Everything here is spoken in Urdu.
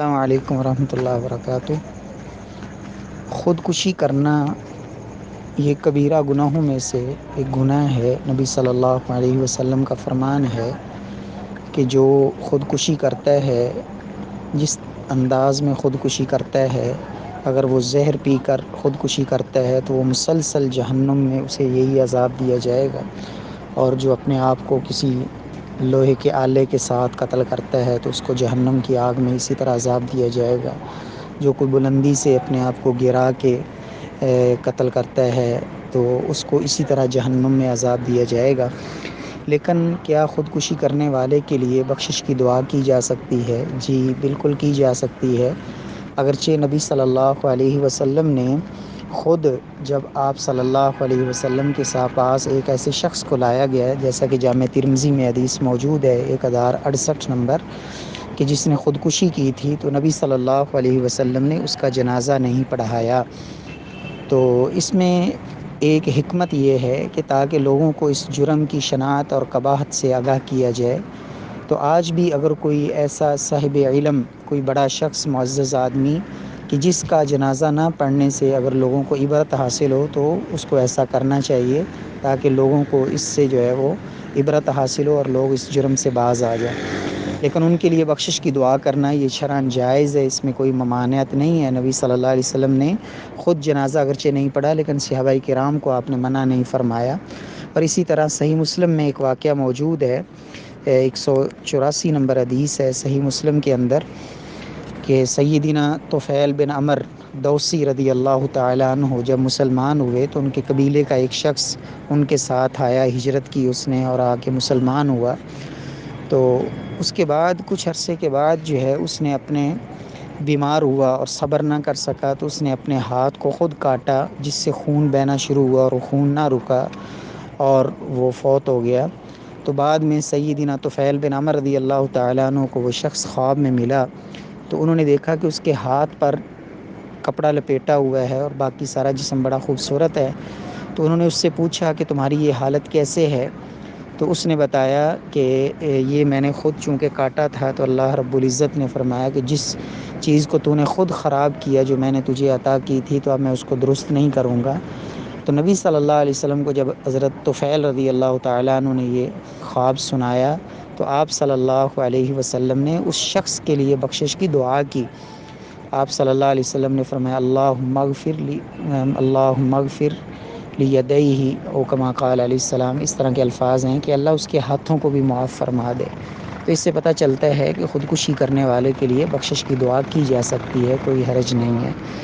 السلام علیکم ورحمۃ اللہ وبرکاتہ۔ خودکشی کرنا یہ کبیرہ گناہوں میں سے ایک گناہ ہے۔ نبی صلی اللہ علیہ وسلم کا فرمان ہے کہ جو خودکشی کرتا ہے، جس انداز میں خودکشی کرتا ہے، اگر وہ زہر پی کر خودکشی کرتا ہے تو وہ مسلسل جہنم میں اسے یہی عذاب دیا جائے گا، اور جو اپنے آپ کو کسی لوہے کے آلے کے ساتھ قتل کرتا ہے تو اس کو جہنم کی آگ میں اسی طرح عذاب دیا جائے گا۔ جو کوئی بلندی سے اپنے آپ کو گرا کے قتل کرتا ہے تو اس کو اسی طرح جہنم میں عذاب دیا جائے گا۔ لیکن کیا خودکشی کرنے والے کے لیے بخشش کی دعا کی جا سکتی ہے؟ جی بالکل کی جا سکتی ہے۔ اگرچہ نبی صلی اللہ علیہ وسلم نے خود، جب آپ صلی اللہ علیہ وسلم کے پاس ایک ایسے شخص کو لایا گیا ہے، جیسا کہ جامع ترمذی میں حدیث موجود ہے 1068 نمبر، کہ جس نے خودکشی کی تھی، تو نبی صلی اللہ علیہ وسلم نے اس کا جنازہ نہیں پڑھایا۔ تو اس میں ایک حکمت یہ ہے کہ تاکہ لوگوں کو اس جرم کی شناعت اور قباحت سے آگاہ کیا جائے۔ تو آج بھی اگر کوئی ایسا صاحب علم، کوئی بڑا شخص، معزز آدمی، کہ جس کا جنازہ نہ پڑھنے سے اگر لوگوں کو عبرت حاصل ہو تو اس کو ایسا کرنا چاہیے، تاکہ لوگوں کو اس سے جو ہے وہ عبرت حاصل ہو اور لوگ اس جرم سے باز آ جائیں۔ لیکن ان کے لیے بخشش کی دعا کرنا یہ شرعاً جائز ہے، اس میں کوئی ممانعت نہیں ہے۔ نبی صلی اللہ علیہ وسلم نے خود جنازہ اگرچہ نہیں پڑھا، لیکن صحابہ کرام کو آپ نے منع نہیں فرمایا۔ اور اسی طرح صحیح مسلم میں ایک واقعہ موجود ہے، 184 نمبر حدیث ہے صحیح مسلم کے اندر، کہ سیدنا طفیل بن عمر دوسی رضی اللہ تعالیٰ عنہ جب مسلمان ہوئے تو ان کے قبیلے کا ایک شخص ان کے ساتھ آیا، ہجرت کی اس نے اور آ کے مسلمان ہوا۔ تو اس کے بعد کچھ عرصے کے بعد جو ہے اس نے اپنے بیمار ہوا اور صبر نہ کر سکا، تو اس نے اپنے ہاتھ کو خود کاٹا، جس سے خون بہنا شروع ہوا اور خون نہ رکا اور وہ فوت ہو گیا۔ تو بعد میں سیدنا طفیل بن عمر رضی اللہ تعالیٰ عنہ کو وہ شخص خواب میں ملا، تو انہوں نے دیکھا کہ اس کے ہاتھ پر کپڑا لپیٹا ہوا ہے اور باقی سارا جسم بڑا خوبصورت ہے۔ تو انہوں نے اس سے پوچھا کہ تمہاری یہ حالت کیسے ہے؟ تو اس نے بتایا کہ یہ میں نے خود چونکہ کاٹا تھا، تو اللہ رب العزت نے فرمایا کہ جس چیز کو تو نے خود خراب کیا، جو میں نے تجھے عطا کی تھی، تو اب میں اس کو درست نہیں کروں گا۔ تو نبی صلی اللہ علیہ وسلم کو جب حضرت طفیل رضی اللہ تعالیٰ عنہ نے یہ خواب سنایا، تو آپ صلی اللہ علیہ وسلم نے اس شخص کے لیے بخشش کی دعا کی۔ آپ صلی اللہ علیہ وسلم نے فرمایا اللہم اغفر لیدیہ، او کما قال علیہ السلام، اس طرح کے الفاظ ہیں کہ اللہ اس کے ہاتھوں کو بھی معاف فرما دے۔ تو اس سے پتہ چلتا ہے کہ خودکشی کرنے والے کے لیے بخشش کی دعا کی جا سکتی ہے، کوئی حرج نہیں ہے۔